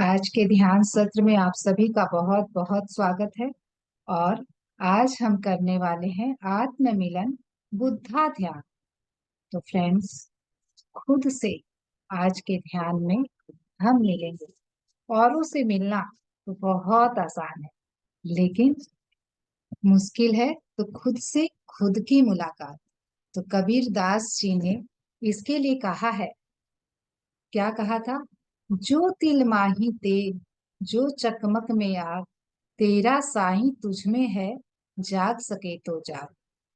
आज के ध्यान सत्र में आप सभी का बहुत बहुत स्वागत है। और आज हम करने वाले हैं आत्म मिलन, बुद्धा ध्यान। तो फ्रेंड्स, खुद से आज के ध्यान में हम मिलेंगे। औरों से मिलना तो बहुत आसान है, लेकिन मुश्किल है तो खुद से खुद की मुलाकात। तो कबीर दास जी ने इसके लिए कहा है, क्या कहा था? जो तिल माही तेल, जो चकमक में आग, तेरा साईं तुझ में है, जाग सके तो जाग।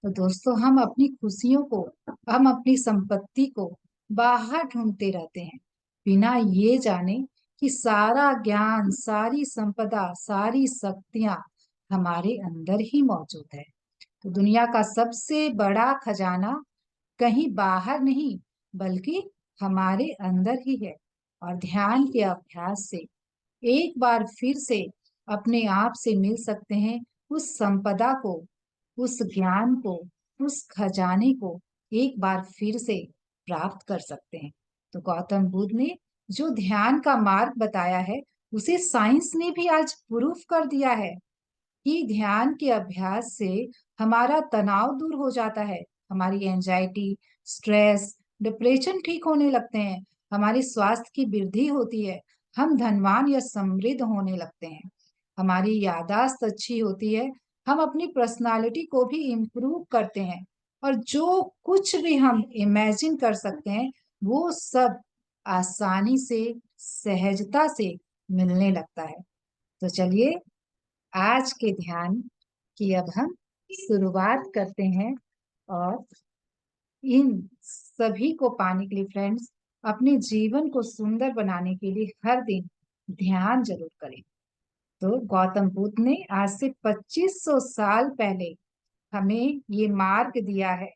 तो दोस्तों, हम अपनी खुशियों को, हम अपनी संपत्ति को बाहर ढूंढते रहते हैं, बिना ये जाने कि सारा ज्ञान, सारी संपदा, सारी शक्तियां हमारे अंदर ही मौजूद है। तो दुनिया का सबसे बड़ा खजाना कहीं बाहर नहीं, बल्कि हमारे अंदर ही है। और ध्यान के अभ्यास से एक बार फिर से अपने आप से मिल सकते हैं, उस संपदा को, उस ज्ञान को, उस खजाने को एक बार फिर से प्राप्त कर सकते हैं। तो गौतम बुद्ध ने जो ध्यान का मार्ग बताया है, उसे साइंस ने भी आज प्रूफ कर दिया है कि ध्यान के अभ्यास से हमारा तनाव दूर हो जाता है, हमारी एंजाइटी, स्ट्रेस, डिप्रेशन ठीक होने लगते हैं, हमारे स्वास्थ्य की वृद्धि होती है, हम धनवान या समृद्ध होने लगते हैं, हमारी याददाश्त अच्छी होती है, हम अपनी पर्सनालिटी को भी इम्प्रूव करते हैं, और जो कुछ भी हम इमेजिन कर सकते हैं वो सब आसानी से, सहजता से मिलने लगता है। तो चलिए, आज के ध्यान की अब हम शुरुआत करते हैं। और इन सभी को पाने के लिए फ्रेंड्स, अपने जीवन को सुंदर बनाने के लिए हर दिन ध्यान जरूर करें। तो गौतम बुद्ध ने आज से 2500 साल पहले हमें ये मार्ग दिया है,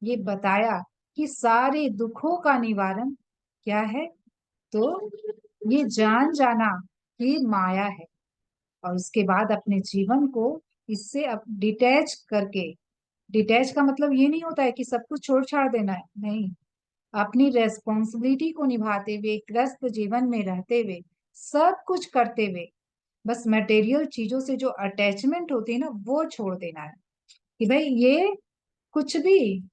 ये बताया कि सारे दुखों का निवारण क्या है? तो ये जान जाना कि माया है। और उसके बाद अपने जीवन को इससे अब डिटैच करके, डिटैच का मतलब ये नहीं होता है कि सब कुछ छोड़ छाड़ देना है, नहीं। अपनी रेस्पॉन्सिबिलिटी को निभाते हुए, ग्रस्त जीवन में रहते हुए, सब कुछ करते हुए, बस मटेरियल चीजों से जो अटैचमेंट होती है ना, वो छोड़ देना है। कि भाई ये कुछ भी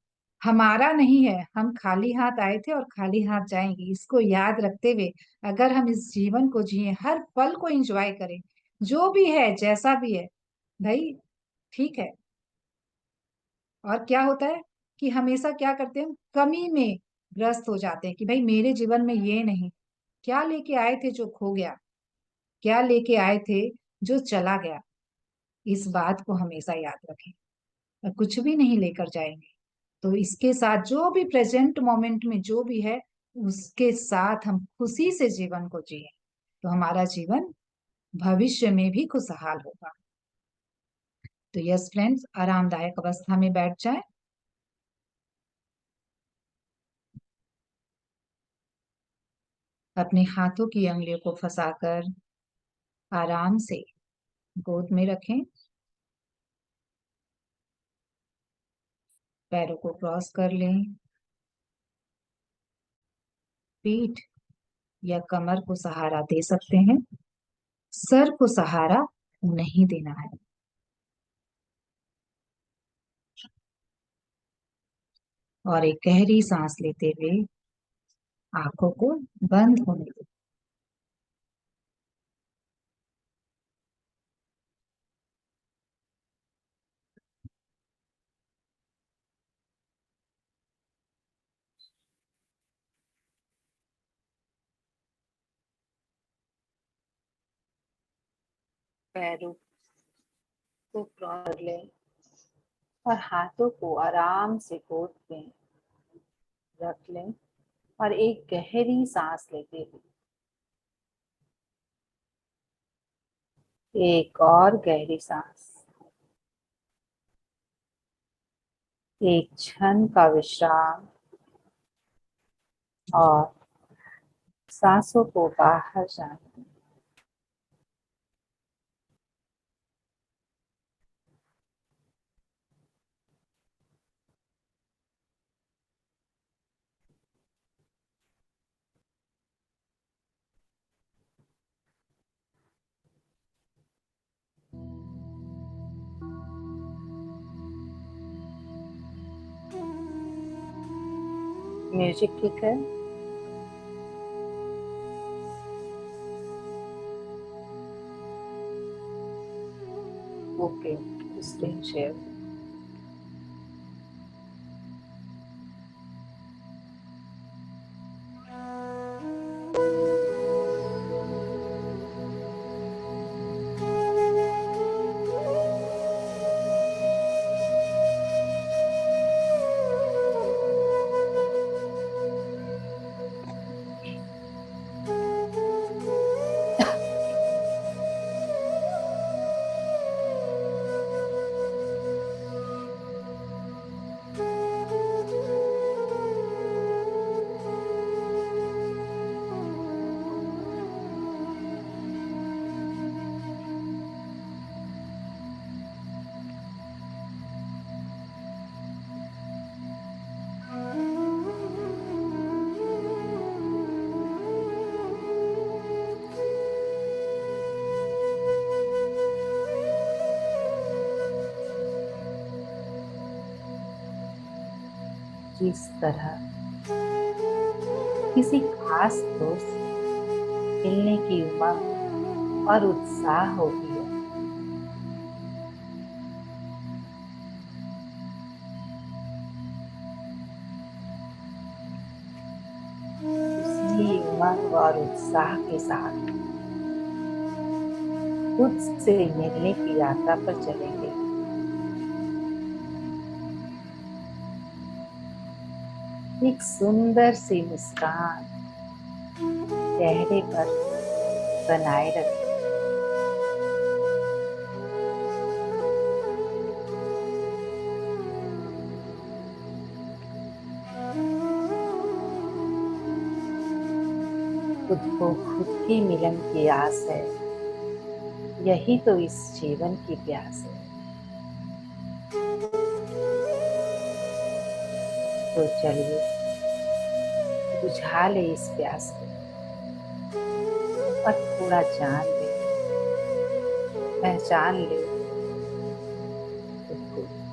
हमारा नहीं है, हम खाली हाथ आए थे और खाली हाथ जाएंगे, इसको याद रखते हुए अगर हम इस जीवन को जिए, हर पल को एंजॉय करें, जो भी है जैसा भी है, भाई ठीक है। और क्या होता है कि हमेशा क्या करते हैं, हम कमी में ग्रस्त हो जाते हैं कि भाई मेरे जीवन में ये नहीं, क्या लेके आए थे जो खो गया, क्या लेके आए थे जो चला गया। इस बात को हमेशा याद रखें, और कुछ भी नहीं लेकर जाएंगे। तो इसके साथ जो भी प्रेजेंट मोमेंट में जो भी है, उसके साथ हम खुशी से जीवन को जिए, तो हमारा जीवन भविष्य में भी खुशहाल होगा। तो यस फ्रेंड्स, आरामदायक अवस्था में बैठ जाएं। अपने हाथों की अंगुलियों को फंसाकर आराम से गोद में रखें। पैरों को क्रॉस कर लें। पीठ या कमर को सहारा दे सकते हैं, सर को सहारा नहीं देना है। और एक गहरी सांस लेते हुए आंखों को बंद होने दें। पैरों को क्रॉस कर लें और हाथों को आराम से गोद में रख लें, और एक गहरी सांस लेते हुए एक और गहरी सांस। एक क्षण का विश्राम, और सांसों को बाहर जाने। म्यूजिक ठीक है। Okay, screen share. जिस तरह किसी खास दोस्त से मिलने की उमंग और उत्साह होती है, उसी उमंग और उत्साह के साथ खुद से मिलने की यात्रा पर चलेंगे। एक सुंदर सी मुस्कान चेहरे पर बनाए रखें। खुद को खुद के मिलन की आस है, यही तो इस जीवन की प्यास है। तो चलिए बुझा ले इस प्यास को और थोड़ा जान ले, पहचान ले खुद को।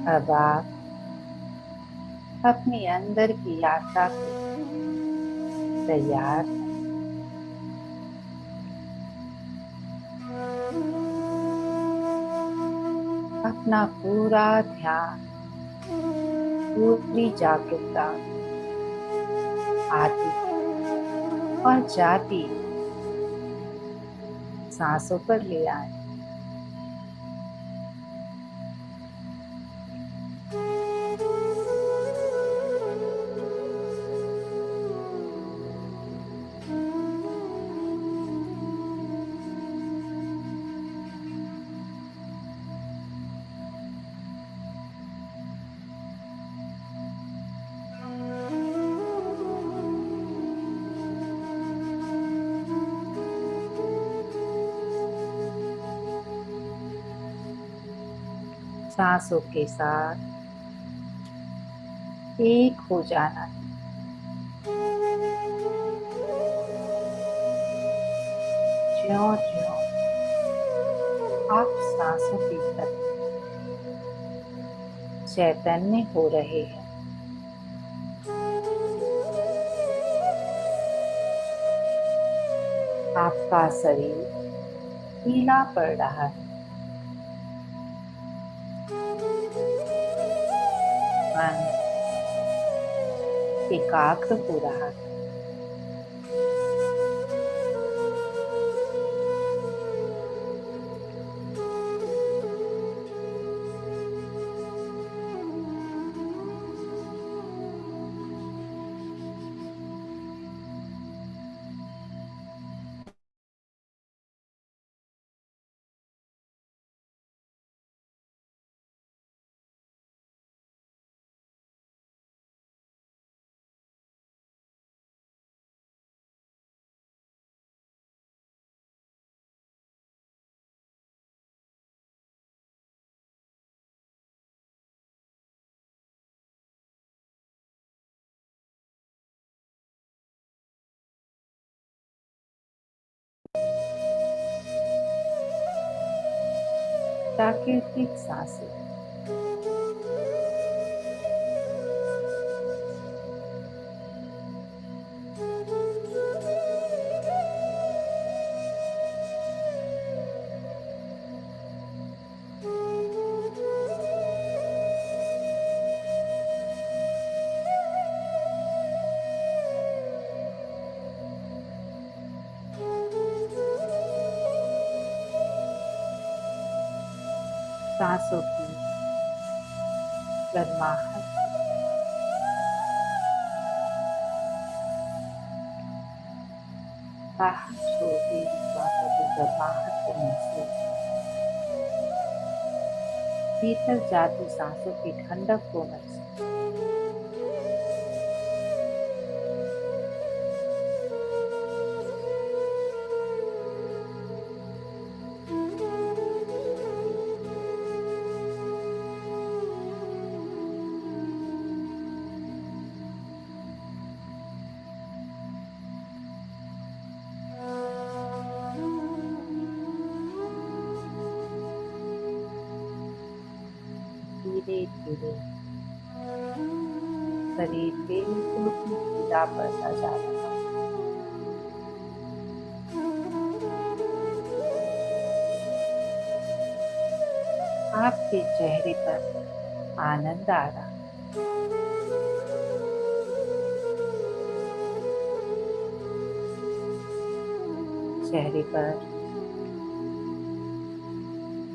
अब आप अपनी अंदर की यात्रा को तैयार हैं। अपना पूरा ध्यान, पूरी जागरूकता आती और जाती सांसों पर ले आए। सांसों के साथ एक हो जाना है। ज्यों-ज्यों आप सांसों के प्रति चैतन्य हो रहे हैं, आपका शरीर ढीला पड़ रहा है, मन एकाग्र हो रहा है। प्राकृतिक सांसें। सांसों की गर्माहट, बाहर छोड़ती हुई सांसों की गर्माहट को महसूस, भीतर जाती सांसों की ठंडक को महसूस। धीरे धीरे शरीर बिल्कुल ढीला पड़ता जा रहा है। आपके चेहरे पर आनंद आ रहा है। चेहरे पर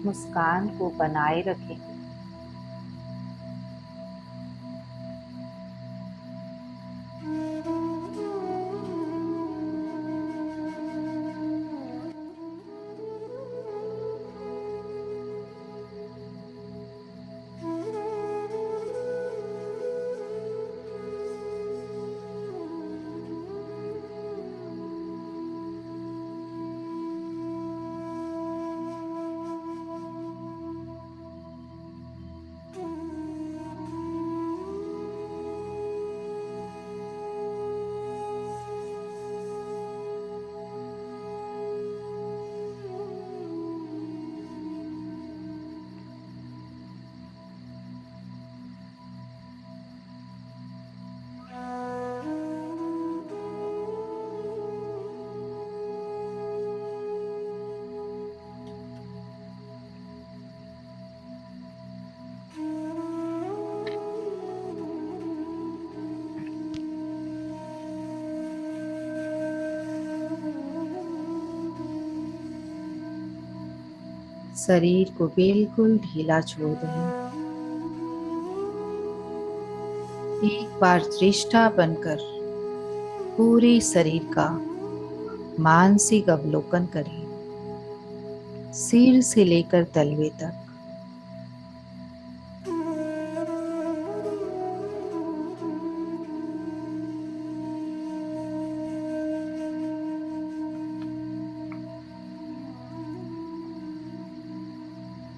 मुस्कान को बनाए रखें। शरीर को बिल्कुल ढीला छोड़ दें। एक बार दृष्टा बनकर पूरे शरीर का मानसिक अवलोकन करें, सिर से लेकर तलवे तक।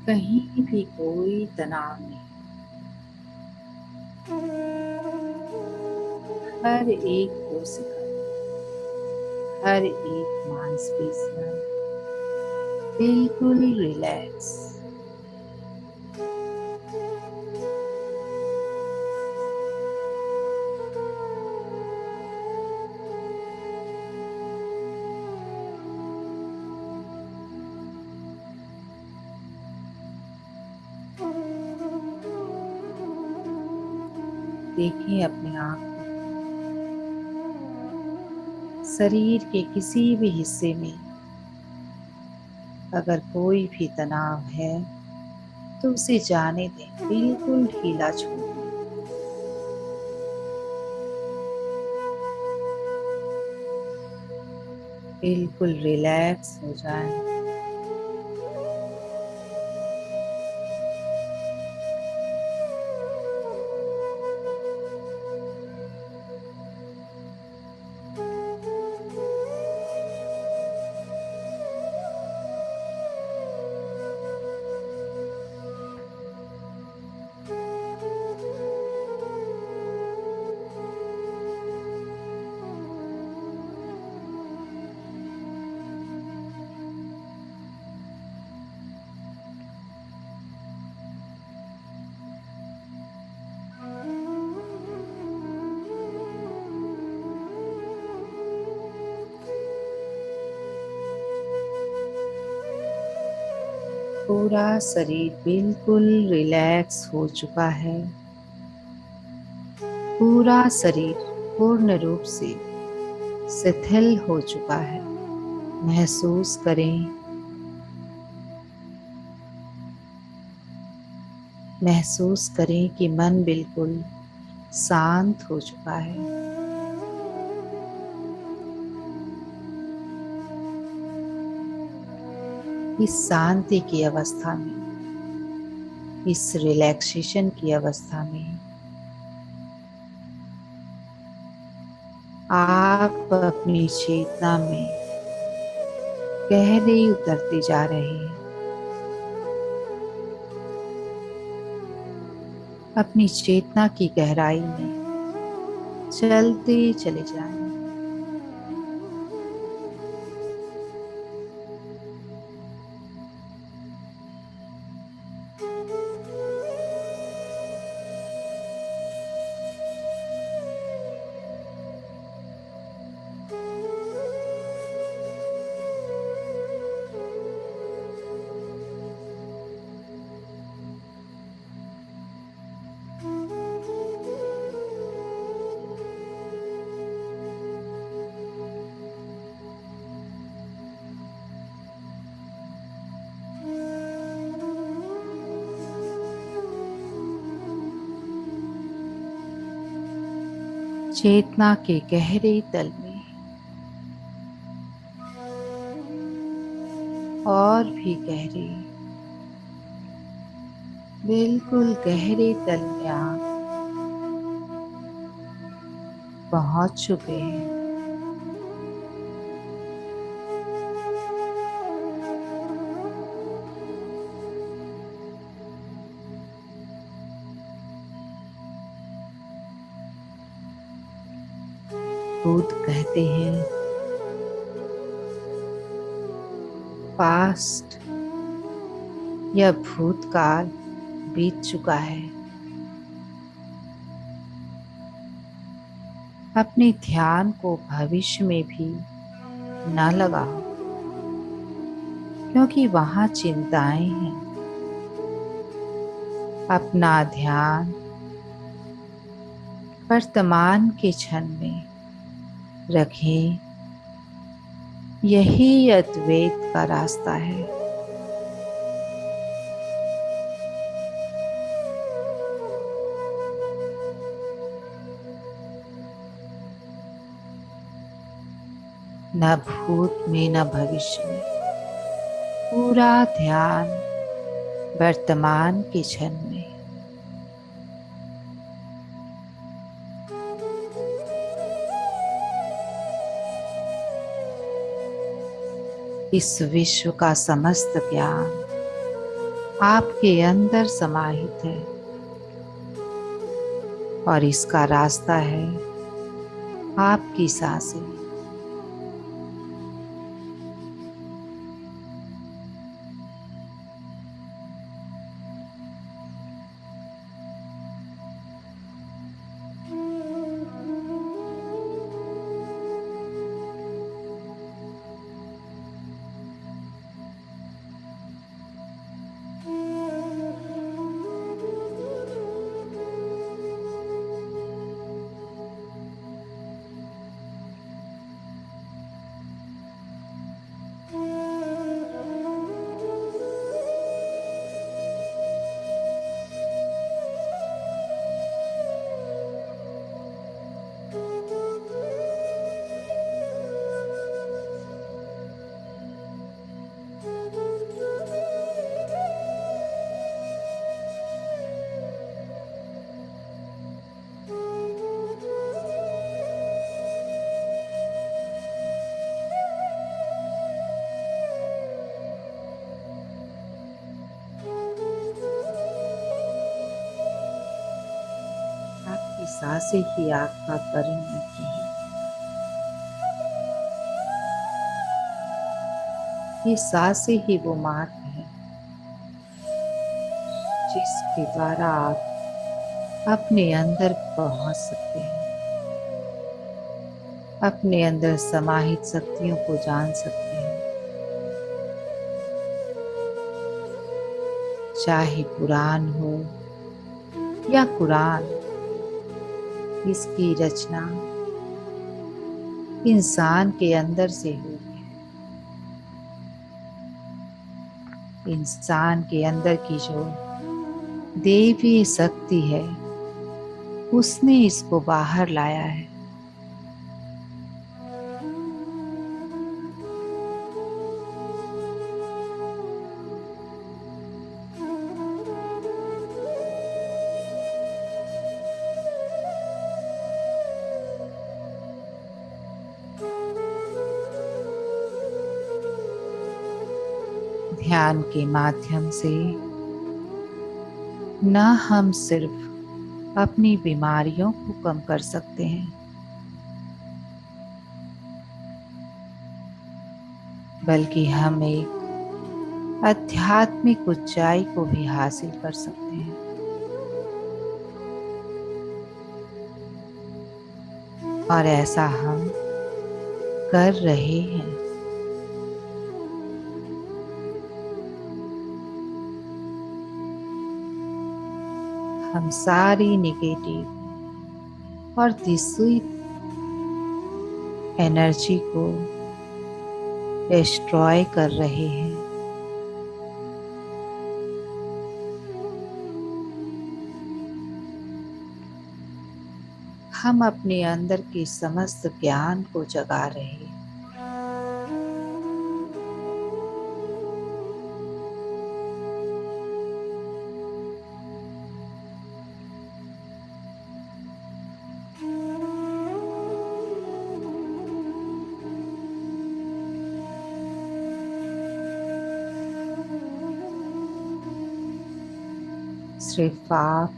कहीं भी कोई तनाव नहीं। हर एक कोशिका, हर एक मांसपेशियां बिल्कुल रिलैक्स। देखें अपने आप को शरीर के किसी भी हिस्से में अगर कोई भी तनाव है तो उसे जाने दें, बिल्कुल ढीला छोड़ दें। बिल्कुल रिलैक्स हो जाएं। पूरा शरीर बिल्कुल रिलैक्स हो चुका है। पूरा शरीर पूर्ण रूप से शिथिल हो चुका है। महसूस करें, महसूस करें कि मन बिल्कुल शांत हो चुका है। इस शांति की अवस्था में, इस रिलैक्सेशन की अवस्था में आप अपनी चेतना में गहरे उतरते जा रहे हैं। अपनी चेतना की गहराई में चलते चले जाएं। चेतना के गहरे तल में और भी गहरे, बिल्कुल गहरे तल में आप पहुंच चुके हैं। बुद्ध कहते हैं, पास्ट या भूतकाल बीत चुका है। अपने ध्यान को भविष्य में भी न लगाओ, क्योंकि वहां चिंताएं हैं। अपना ध्यान वर्तमान के क्षण में रखें। यही अद्वैत का रास्ता है। न भूत में न भविष्य में, पूरा ध्यान वर्तमान के क्षण में। इस विश्व का समस्त ज्ञान आपके अंदर समाहित है और इसका रास्ता है आपकी सांसें। आपकी सांसें ही आपका परिणति है। ये सांसें ही वो मार्ग है जिसके द्वारा आप अपने अंदर पहुंच सकते हैं, अपने अंदर समाहित शक्तियों को जान सकते हैं। चाहे पुराण हो या कुरान, इसकी रचना इंसान के अंदर से हुई है। इंसान के अंदर की जो देवी शक्ति है, उसने इसको बाहर लाया है। ध्यान के माध्यम से न हम सिर्फ अपनी बीमारियों को कम कर सकते हैं, बल्कि हम एक आध्यात्मिक ऊंचाई को भी हासिल कर सकते हैं। और ऐसा हम कर रहे हैं। हम सारी नेगेटिव और दूसरी एनर्जी को डिस्ट्रॉय कर रहे हैं। हम अपने अंदर के समस्त ज्ञान को जगा रहे हैं। सिर्फ आप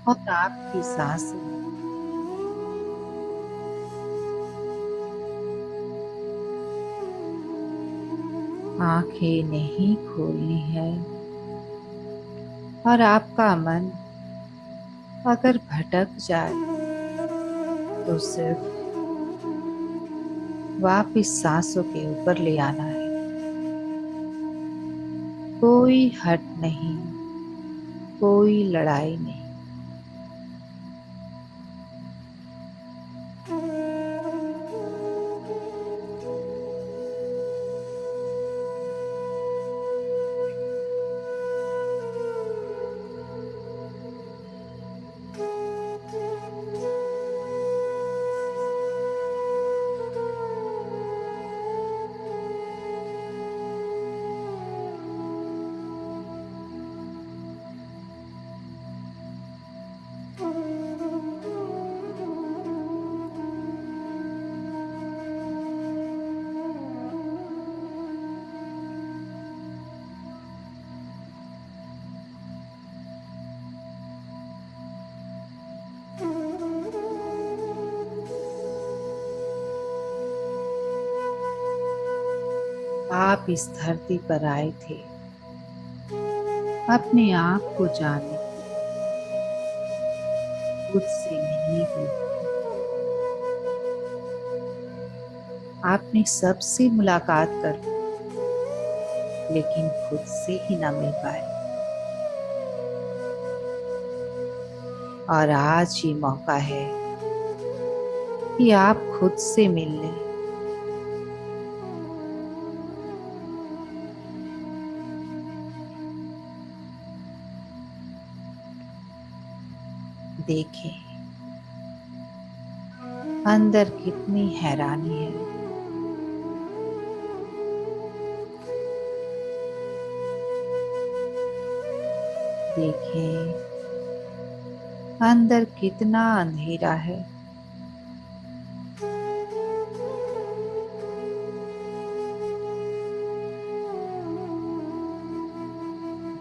और आपकी सांसें आंखें नहीं खोलनी है। और आपका मन अगर भटक जाए तो सिर्फ वापिस सांसों के ऊपर ले आना है। कोई हट नहीं, कोई लड़ाई नहीं। आप इस धरती पर आए थे अपने आप को जानने, खुद से मिलने के लिए। आपने सबसे मुलाकात कर ली, लेकिन खुद से ही ना मिल पाए। और आज ये मौका है कि आप खुद से मिल लें। देखें अंदर कितनी हैरानी है। देखें अंदर कितना अंधेरा है।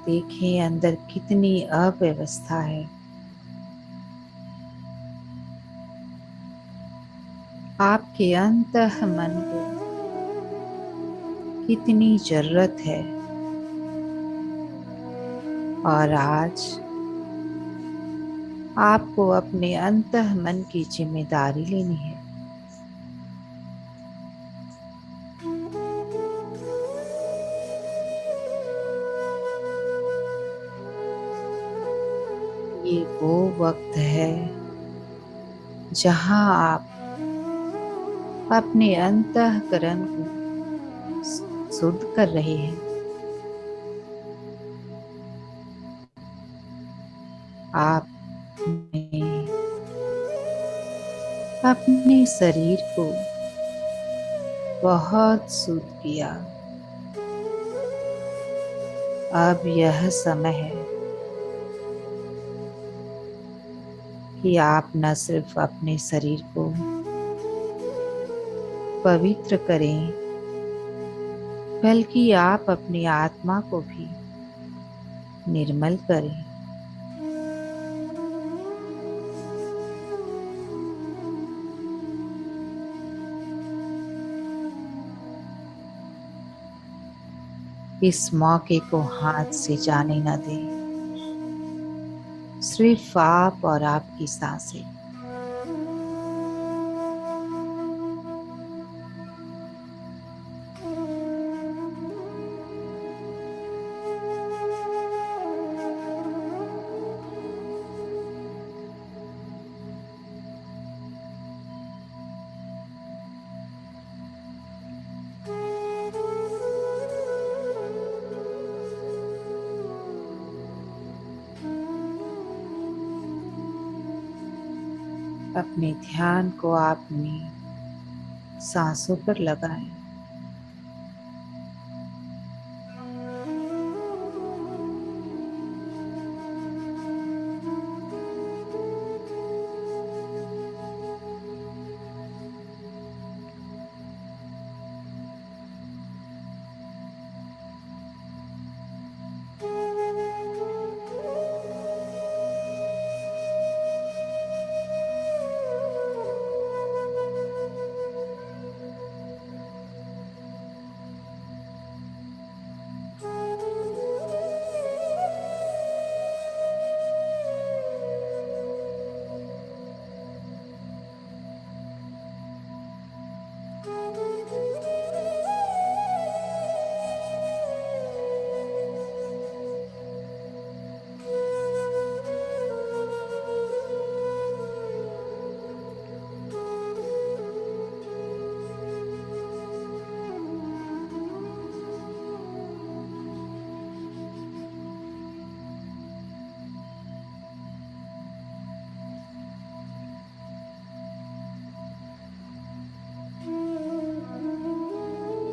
देखें अंदर कितनी अव्यवस्था है। आपके अंतः मन को कितनी जरूरत है। और आज आपको अपने अंतः मन की जिम्मेदारी लेनी है। वक्त है जहां आप अपने अंतःकरण को शुद्ध कर रहे हैं। आपने अपने शरीर को बहुत शुद्ध किया। अब यह समय है कि आप न सिर्फ अपने शरीर को पवित्र करें, बल्कि आप अपनी आत्मा को भी निर्मल करें। इस मौके को हाथ से जाने न दें। सिर्फ आप और आपकी सांसें। अपने ध्यान को अपनी सांसों पर लगाएं।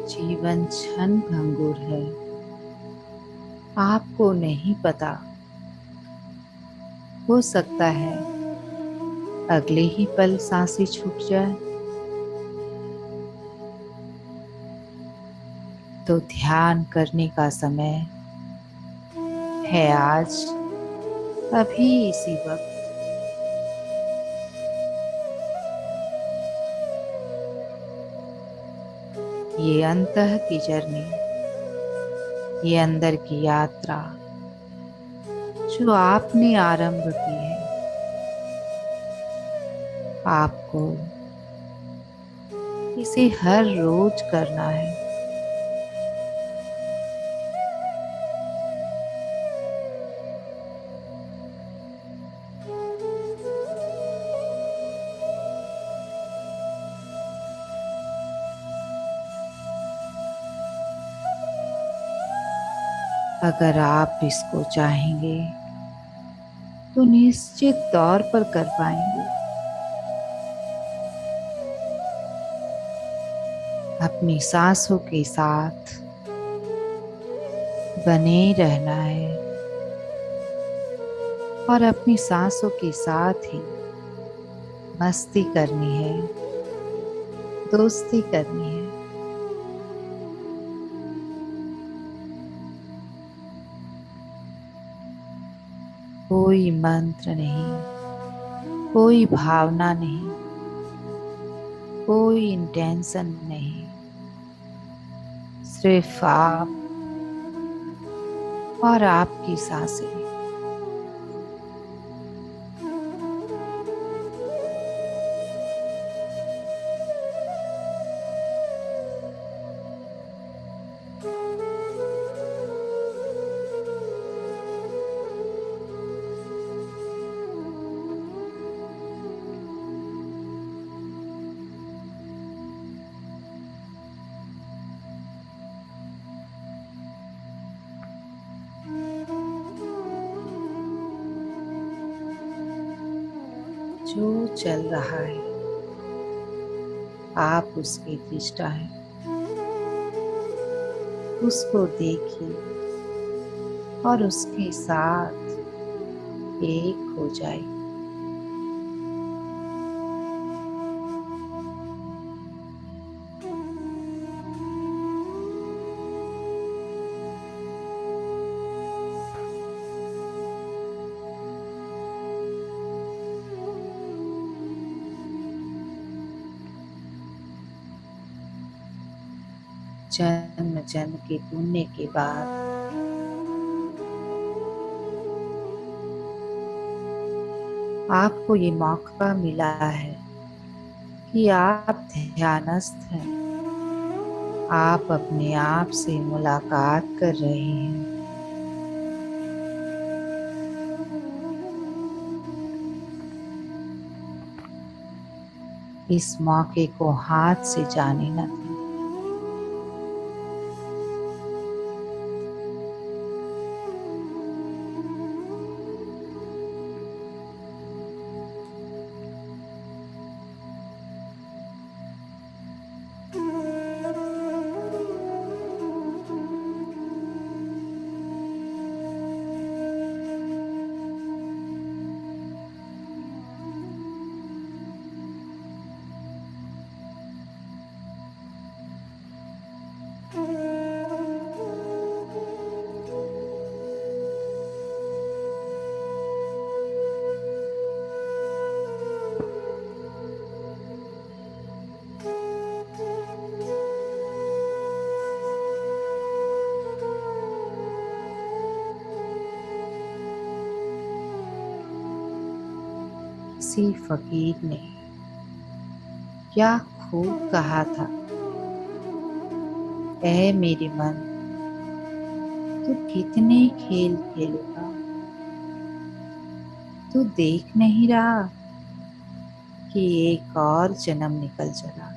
जीवन क्षण भंगुर है, आपको नहीं पता। हो सकता है अगले ही पल सांसें छूट जाए। तो ध्यान करने का समय है आज, अभी इसी वक्त। ये अंतः की जर्नी, ये अंदर की यात्रा जो आपने आरंभ की है, आपको इसे हर रोज करना है। अगर आप इसको चाहेंगे तो निश्चित तौर पर कर पाएंगे। अपनी सांसों के साथ बने रहना है और अपनी सांसों के साथ ही मस्ती करनी है, दोस्ती करनी है। कोई मंत्र नहीं, कोई भावना नहीं, कोई इंटेंशन नहीं, सिर्फ आप और आपकी सांसें। जो चल रहा है आप उसके दृष्टा हैं, उसको देखिए और उसके साथ एक हो जाए। जन्म जन्म के पुण्य के बाद आपको ये मौका मिला है कि आप ध्यानस्थ हैं, आप अपने आप से मुलाकात कर रहे हैं। इस मौके को हाथ से जाने न दें। किसी फकीर ने क्या खूब कहा था, ऐ मेरे मन, तू कितने खेल खेलेगा, तू देख नहीं रहा कि एक और जन्म निकल चला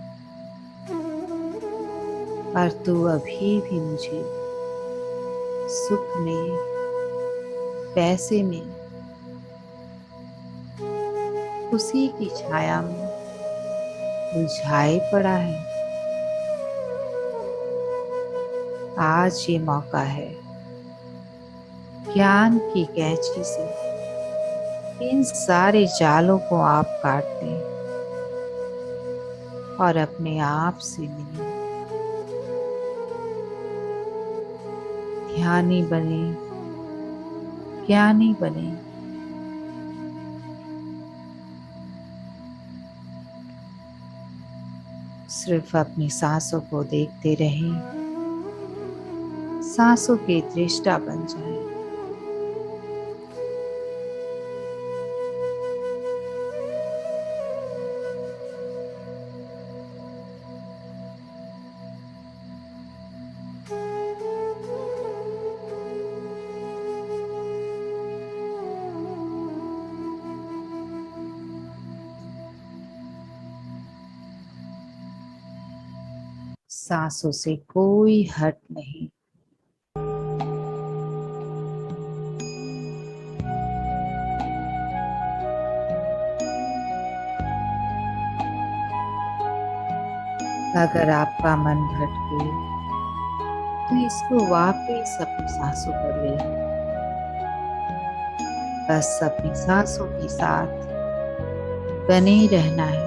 और तू अभी भी मुझे सुख में, पैसे में, उसी की छाया में उलझाए पड़ा है। आज ये मौका है ज्ञान की कैंची से इन सारे जालों को आप काट दें और अपने आप से मिलें। ध्यानी बने, ज्ञानी बने। सिर्फ अपनी सांसों को देखते रहें, सांसों के दृष्टा बन जाएं। सांसों से कोई हट नहीं। अगर आपका मन भटके तो इसको वापस अपनी सांसों पर ले आए। बस अपनी सांसों के साथ बने रहना है।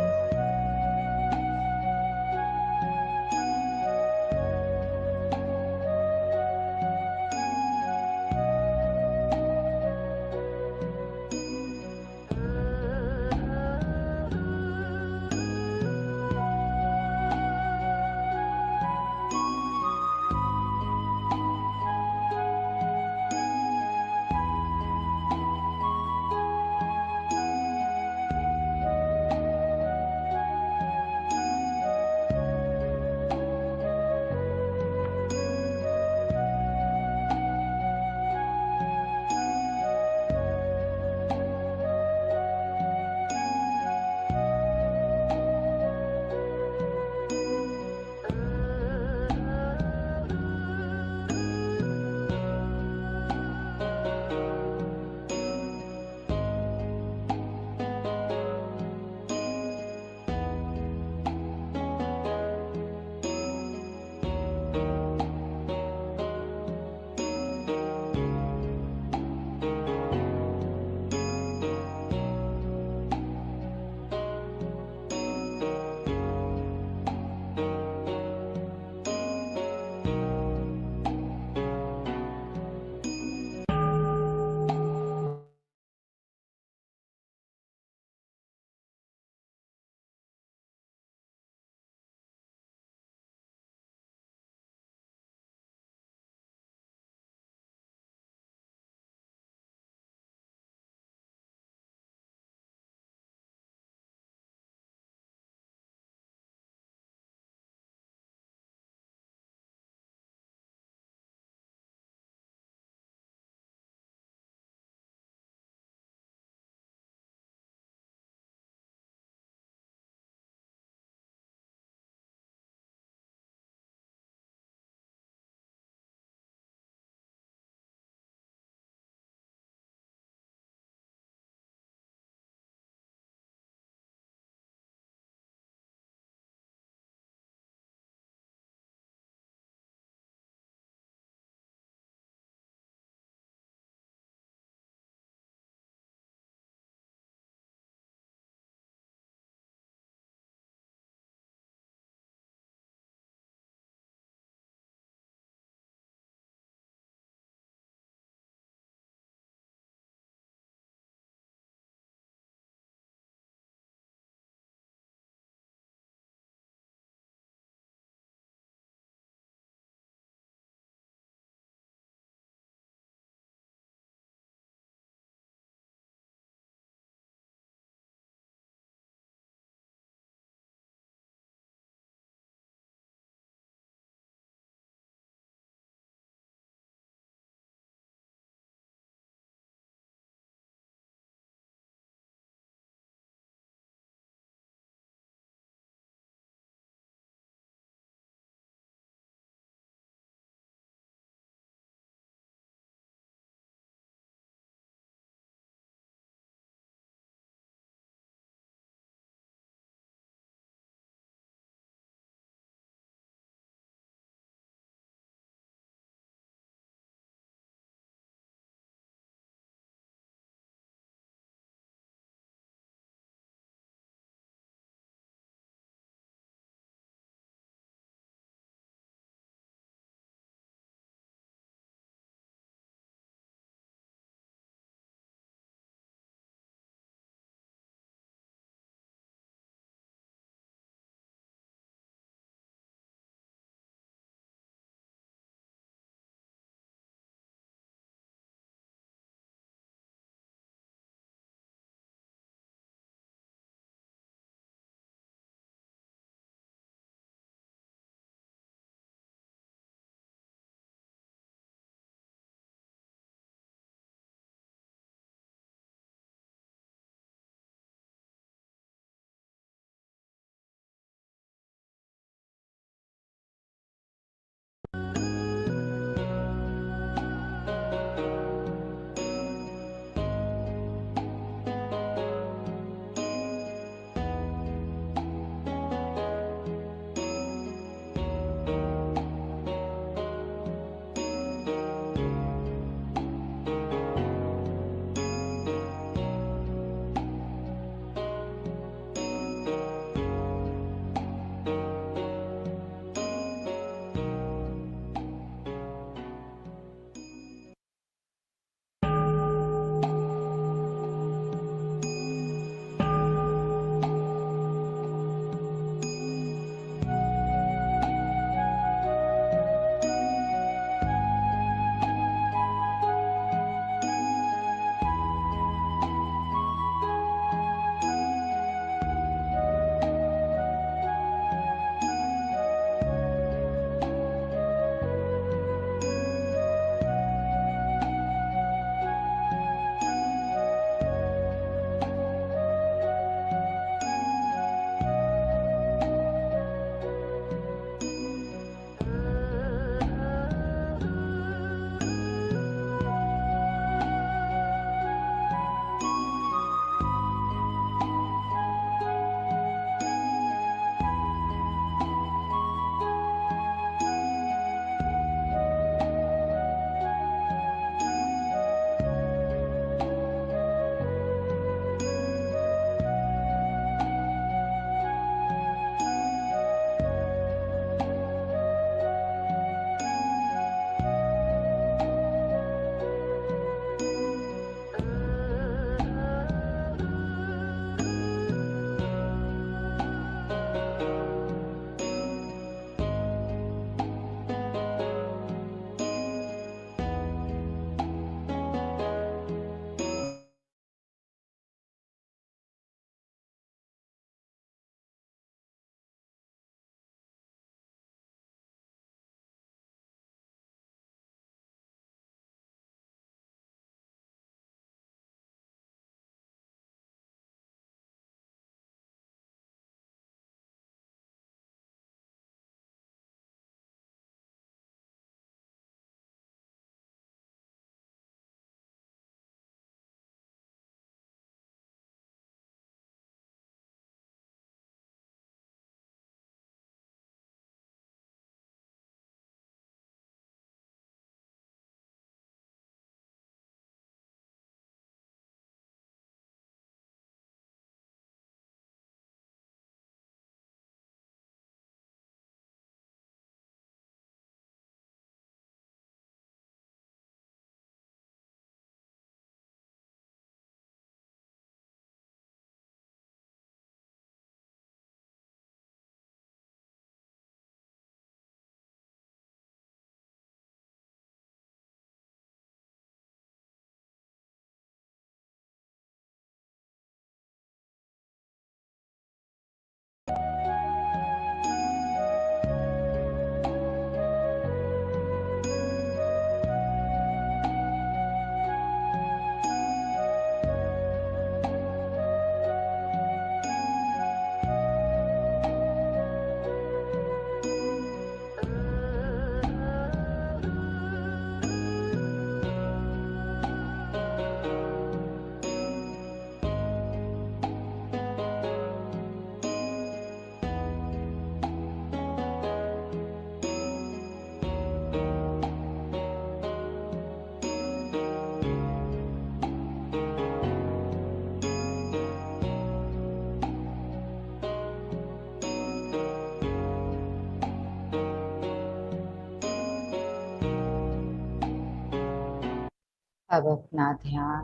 अब अपना ध्यान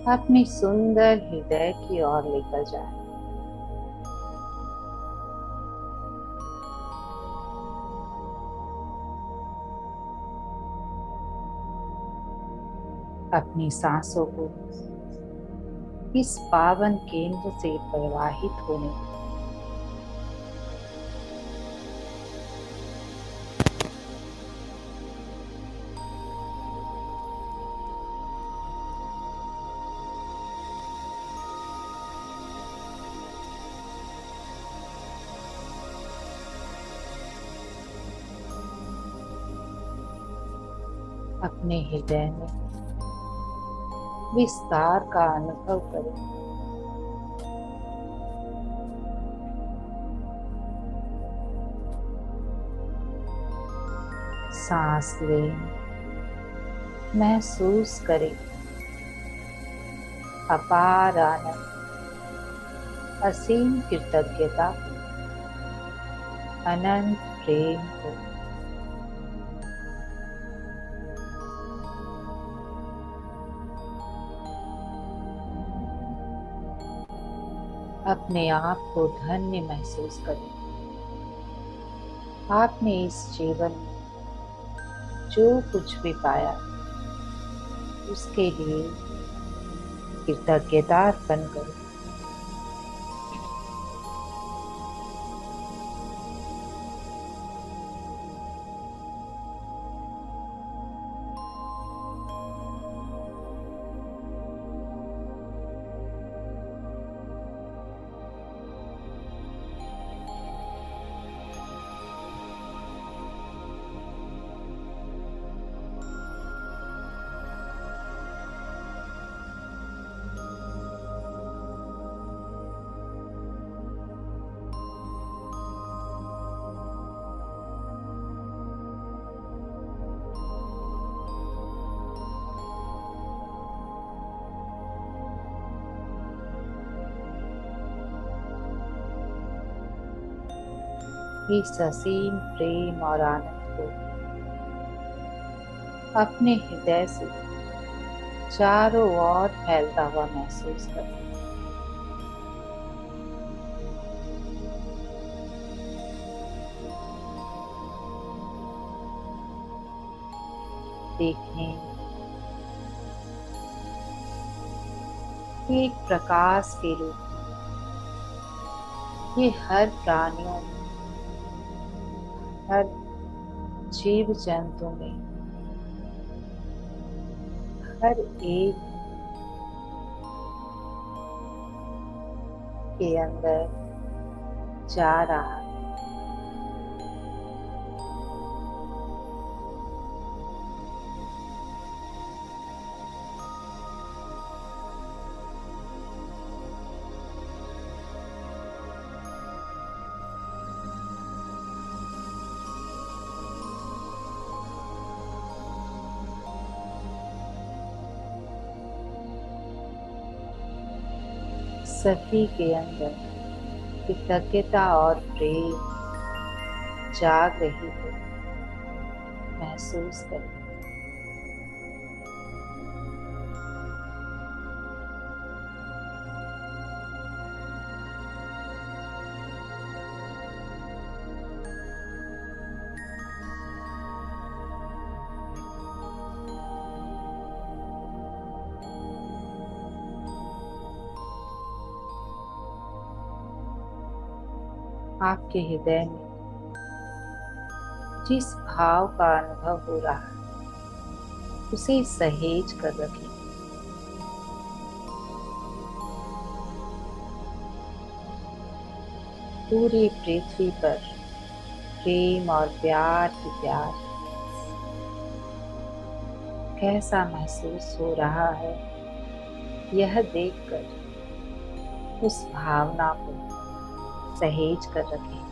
अपनी सुंदर हृदय की ओर लेकर जाए। अपनी सांसों को इस पावन केंद्र से प्रवाहित होने दें। अपने हृदय में विस्तार का अनुभव करें। सांस लें, महसूस करें अपार आनंद, असीम कृतज्ञता, अनंत प्रेम को। अपने आप को धन्य महसूस करें। आपने इस जीवन में जो कुछ भी पाया उसके लिए कृतज्ञता अर्पण करें। इस असीम प्रेम और आनंद को अपने हृदय से चारों ओर फैलता हुआ महसूस करें। देखें कि एक प्रकाश के रूप में ये हर प्राणियों में, हर जीव जंतु में, हर एक के अंदर जा रहा है। सभी के अंदर कृतज्ञता और प्रेम जाग रही है, महसूस करें। आपके हृदय में जिस भाव का अनुभव हो रहा है उसे सहेज कर रखें। पूरी पृथ्वी पर प्रेम और प्यार ही प्यार कैसा महसूस हो रहा है, यह देखकर उस भावना को सहेज कर रखें।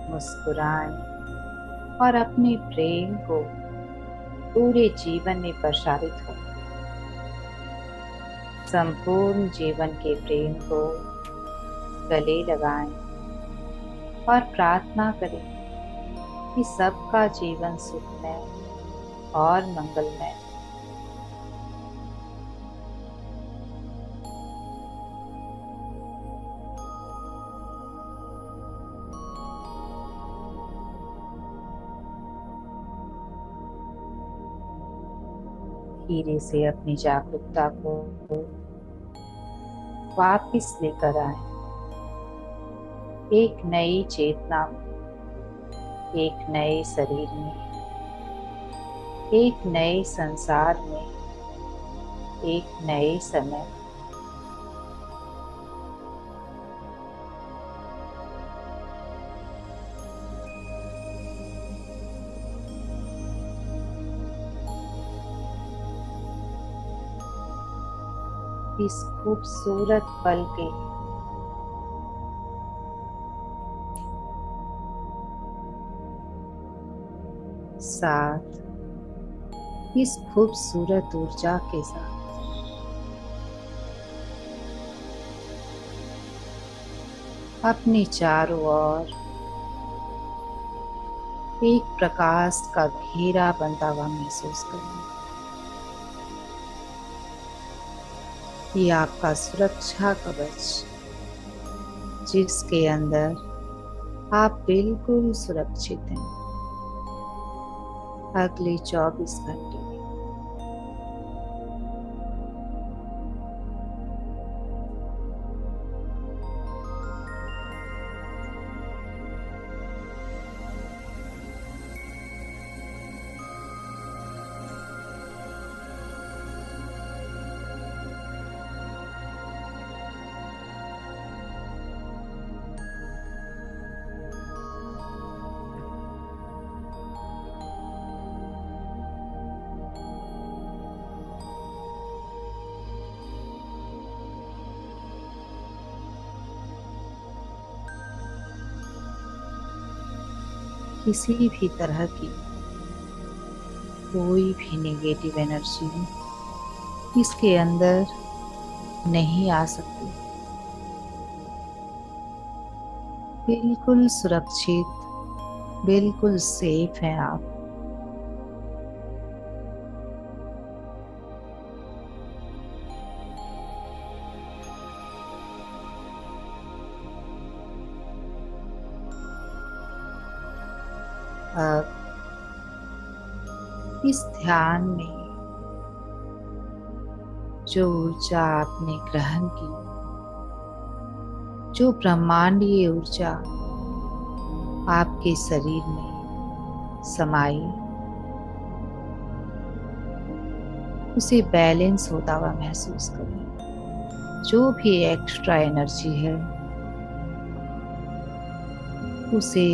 मुस्कुराएं और अपने प्रेम को पूरे जीवन में प्रसारित हो। संपूर्ण जीवन के प्रेम को गले लगाएं और प्रार्थना करें कि सबका जीवन सुखमय और मंगलमय। धीरे से अपनी जागरूकता को वापस लेकर आए, एक नई चेतना में, एक नए शरीर में, एक नए संसार में, एक नए समय। इस खूबसूरत पल के साथ, इस खूबसूरत ऊर्जा के साथ अपने चारों ओर एक प्रकाश का घेरा बनता हुआ महसूस करें। ये आपका सुरक्षा कवच, जिसके अंदर आप बिल्कुल सुरक्षित हैं। अगले 24 घंटे किसी भी तरह की कोई भी नेगेटिव एनर्जी इसके अंदर नहीं आ सकती। बिल्कुल सुरक्षित, बिल्कुल सेफ हैं आप। अब इस ध्यान में जो ऊर्जा आपने ग्रहण की, जो ब्रह्मांडीय ऊर्जा आपके शरीर में समाई, उसे बैलेंस होता हुआ महसूस करें। जो भी एक्स्ट्रा एनर्जी है उसे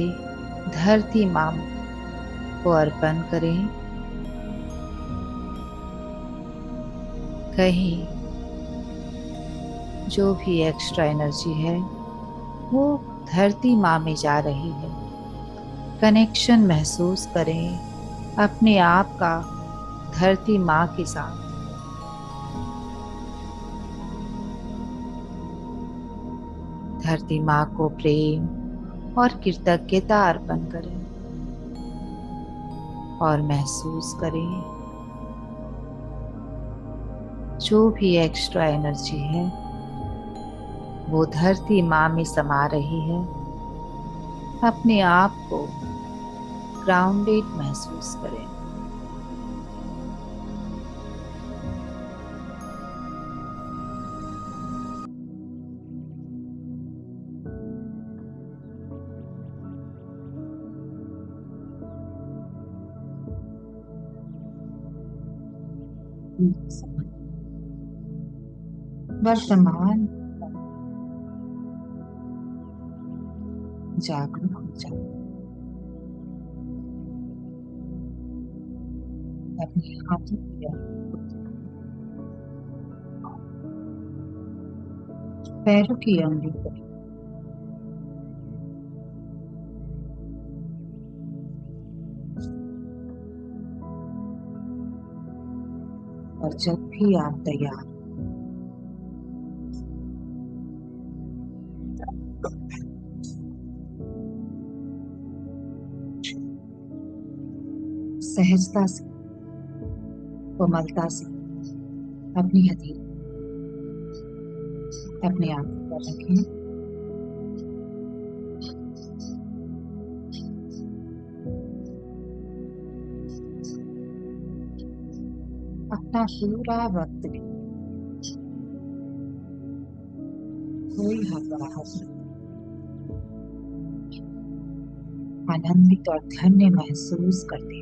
धरती माँ को अर्पण करें। कहीं जो भी एक्स्ट्रा एनर्जी है वो धरती माँ में जा रही है। कनेक्शन महसूस करें अपने आप का धरती माँ के साथ। धरती माँ को प्रेम और कृतज्ञता अर्पण करें। और महसूस करें जो भी एक्स्ट्रा एनर्जी है वो धरती माँ में समा रही है। अपने आप को ग्राउंडेड महसूस करें। वर्तमान जागरूक हो जाओ। अपने हाथों की पैरों की अंगुली और जब भी आप तैयार सहजता से कोमलता से अपनी हथेली अपने आंखों पर रखें। अपना पूरा वक्त भी कोई घबराहट नहीं, आनंदित और धन्य महसूस करते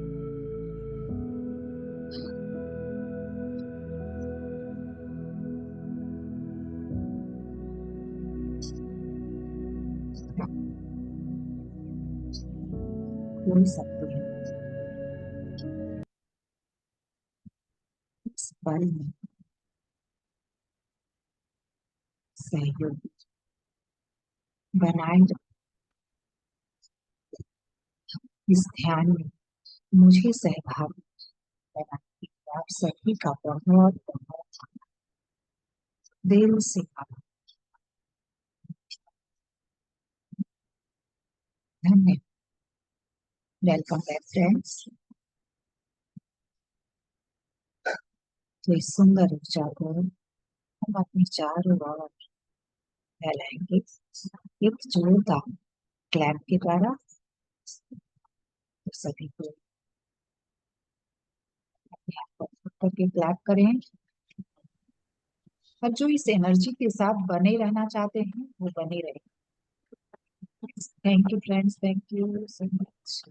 कोई सकते हैं इस पल में सहयोग बनाए रखें। इस ध्यान में मुझे सहभागी बनाने के लिए आप सभी का बहुत बहुत दिल से आभार। धन्यवाद। Welcome back friends. तो इस सुंदर ऊर्जा को हम अपनी चारों ओर फैलाएंगे एक जोरदार क्लैप के द्वारा। तो सभी को अपने आप को करके क्लैप करें और जो इस एनर्जी के साथ बने रहना चाहते हैं वो बने रहे। Thank you friends, thank you so much.